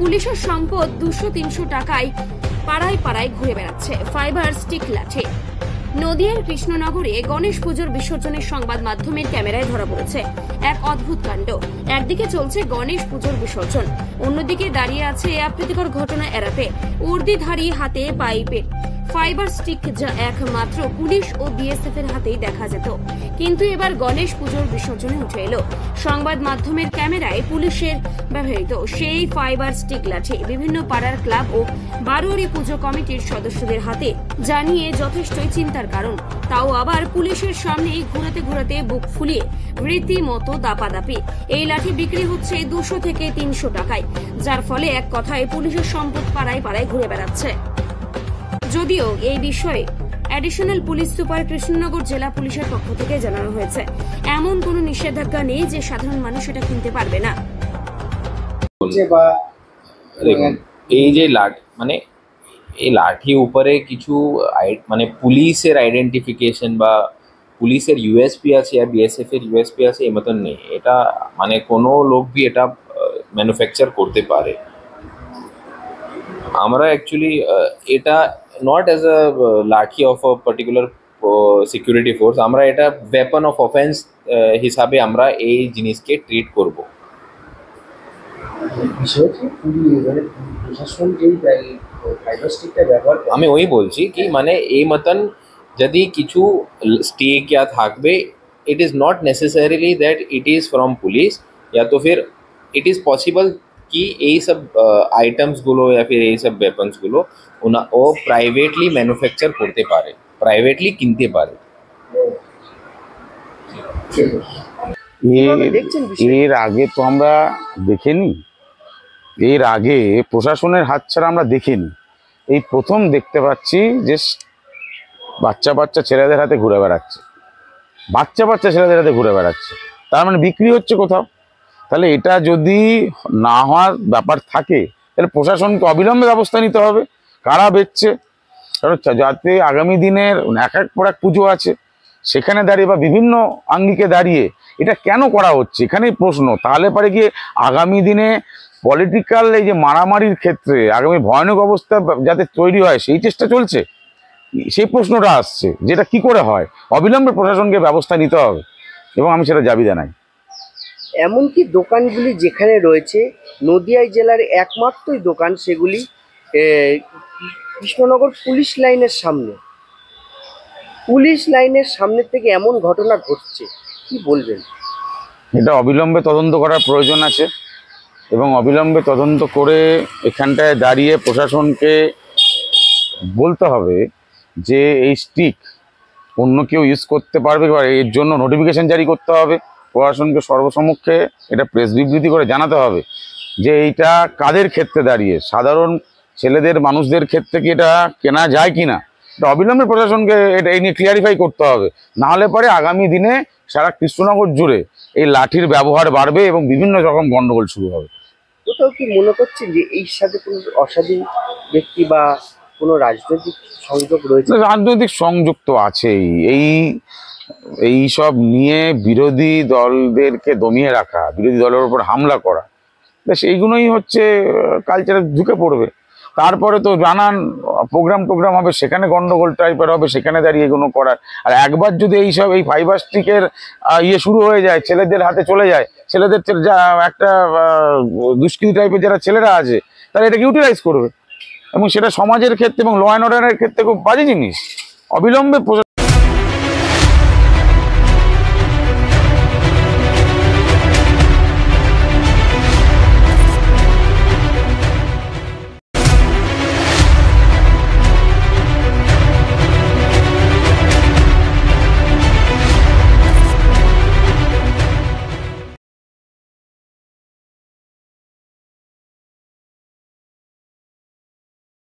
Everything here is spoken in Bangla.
পুলিশের সম্পদ 200-300 টাকায় পাড়ায় পাড়ায় ঘুরে বেড়াচ্ছে ফাইবার স্টিক লাঠি। নদিয়ার কৃষ্ণনগরে গণেশ পুজোর বিসর্জনের সংবাদ মাধ্যমের ক্যামেরায় ধরা পড়েছে এক অদ্ভুত কাণ্ড। একদিকে চলছে গণেশ পুজোর বিসর্জন, অন্যদিকে দাঁড়িয়ে আছে অপ্রীতিকর ঘটনা এড়াতে উর্দিধারী হাতে পাইপের ফাইবার স্টিক, যা একমাত্র পুলিশ ও বিএসএফ এর হাতেই দেখা যেত। কিন্তু এবার গণেশ পুজোর বিসর্জনে উঠে এলো সংবাদ মাধ্যমের ক্যামেরায় পুলিশের ব্যবহৃত সেই ফাইবার স্টিক লাঠি। বিভিন্ন পাড়ার ক্লাব ও বারোয়ারি পুজো কমিটির সদস্যদের হাতে, জানিয়ে যথেষ্টই চিন্তার কারণ। তাও আবার পুলিশের সামনেই ঘুরাতে ঘুরাতে বুক ফুলিয়ে রীতিমতো দাপাদাপি। এই লাঠি বিক্রি হচ্ছে 200 থেকে 300 টাকায়, যার ফলে এক কথায় পুলিশের সম্পদ পাড়ায় পাড়ায় ঘুরে বেড়াচ্ছে। যদিও এই বিষয়ে অ্যাডিশনাল পুলিশ সুপার কৃষ্ণনগর জেলা পুলিশের পক্ষ থেকে জানানো হয়েছে এমন কোনো নিষেধাজ্ঞা নেই যে সাধারণ মানুষ এটা কিনতে পারবে না। এই যে মানে এই লাঠি উপরে কিছু মানে পুলিশের আইডেন্টিফিকেশন বা পুলিশের ইউএসপি আছে या বিএসএফ এর ইউএসপি আছে এই মতন নেই। এটা মানে কোনো লোক भी এটা ম্যানুফ্যাকচার করতে পারে। আমরা অ্যাকচুয়ালি এটা নট অ্যাজ আ লাঠি of a particular security force, আমরা এটা ওয়েপন অফ অফেন্স হিসাবে আমরা এই জিনিসকে ট্রিট করব। আমি ওই বলছি কি মানে এই মতন যদি কিছু স্টেক या থাকবে, it is not necessarily that it is from police, या तो फिर इट इज़ पॉसिबल कि এই সব আইটেমসগুলো या फिर এই সব ওয়েপন্সগুলো ও প্রাইভেটলি ম্যানুফ্যাকচার করতে পারে, প্রাইভেটলি কিনতে পারে। এর আগে তো আমরা দেখিনি, এর আগে প্রশাসনের হাত ছাড়া আমরা দেখিনি। এই প্রথম দেখতে পাচ্ছি যে বাচ্চা ছেলেদের হাতে ঘুরে বেড়াচ্ছে, বাচ্চা ছেলেদের হাতে ঘুরে বেড়াচ্ছে, তার মানে বিক্রি হচ্ছে কোথাও। তাহলে এটা যদি না হওয়ার ব্যাপার থাকে তাহলে প্রশাসনকে অবিলম্বে ব্যবস্থা নিতে হবে। কারা বেচছে, কারণ যাতে আগামী দিনের এক পর এক পুজো আছে, সেখানে দাঁড়িয়ে বা বিভিন্ন আঙ্গিকে দাঁড়িয়ে এটা কেন করা হচ্ছে, এখানেই প্রশ্ন। তাহলে পরে গিয়ে আগামী দিনে পলিটিক্যাল এই যে মারামারির ক্ষেত্রে আগামী ভয়ানক অবস্থা যাতে তৈরি হয় সেই চেষ্টা চলছে, সেই প্রশ্নটা আসছে, যেটা কি করে হয়। অবিলম্বে প্রশাসনকে ব্যবস্থা নিতে হবে এবং আমি সেটা দাবি জানাই। এমনকি দোকানগুলি যেখানে রয়েছে নদিয়া জেলার একমাত্রই দোকান, সেগুলি কৃষ্ণনগর পুলিশ লাইনের সামনে থেকে এমন ঘটনা ঘটছে, কি বলবেন? এটা অবিলম্বে তদন্ত করার প্রয়োজন আছে এবং অবিলম্বে তদন্ত করে এখানটায় দাঁড়িয়ে প্রশাসনকে বলতে হবে যে এই স্টিক অন্য কেউ ইউজ করতে পারবে, এর জন্য নোটিফিকেশন জারি করতে হবে। প্রশাসনকে সর্বসম্মুখে এটা প্রেস বিবৃতি করে জানাতে হবে যে এইটা কাদের ক্ষেত্রে দাঁড়িয়ে, সাধারণ ছেলেদের মানুষদের ক্ষেত্রে কি এটা কেনা যায় কিনা, এটা অবিলম্বে প্রশাসনকে এটা এই নিয়ে ক্লিয়ারিফাই করতে হবে। নাহলে পরে আগামী দিনে সারা কৃষ্ণনগর জুড়ে এই লাঠির ব্যবহার বাড়বে এবং বিভিন্ন রকম গন্ডগোল শুরু হবে। কোথাও কি মনে করছেন যে এই সাথে কোনো অসাধু ব্যক্তি বা কোনো রাজনৈতিক সংযোগ রয়েছে? রাজনৈতিক সংযোগ তো আছেই। এই সব নিয়ে বিরোধী দলদেরকে দমিয়ে রাখা, বিরোধী দলের উপর হামলা করা, সেইগুলোই হচ্ছে কালচারে ঢুকে পড়বে। তারপরে তো নানান প্রোগ্রাম হবে, সেখানে গন্ডগোল টাইপের হবে, সেখানে দাঁড়িয়ে এগুলো করার। আর একবার যদি এই ফাইবার স্টিকের শুরু হয়ে যায়, ছেলেদের হাতে চলে যায়, ছেলেদের যা একটা দুষ্কৃতি টাইপের যারা ছেলেরা আছে তারা এটাকে ইউটিলাইজ করবে এবং সেটা সমাজের ক্ষেত্রে এবং ল অ্যান্ড অর্ডারের ক্ষেত্রে খুব বাজে জিনিস। অবিলম্বে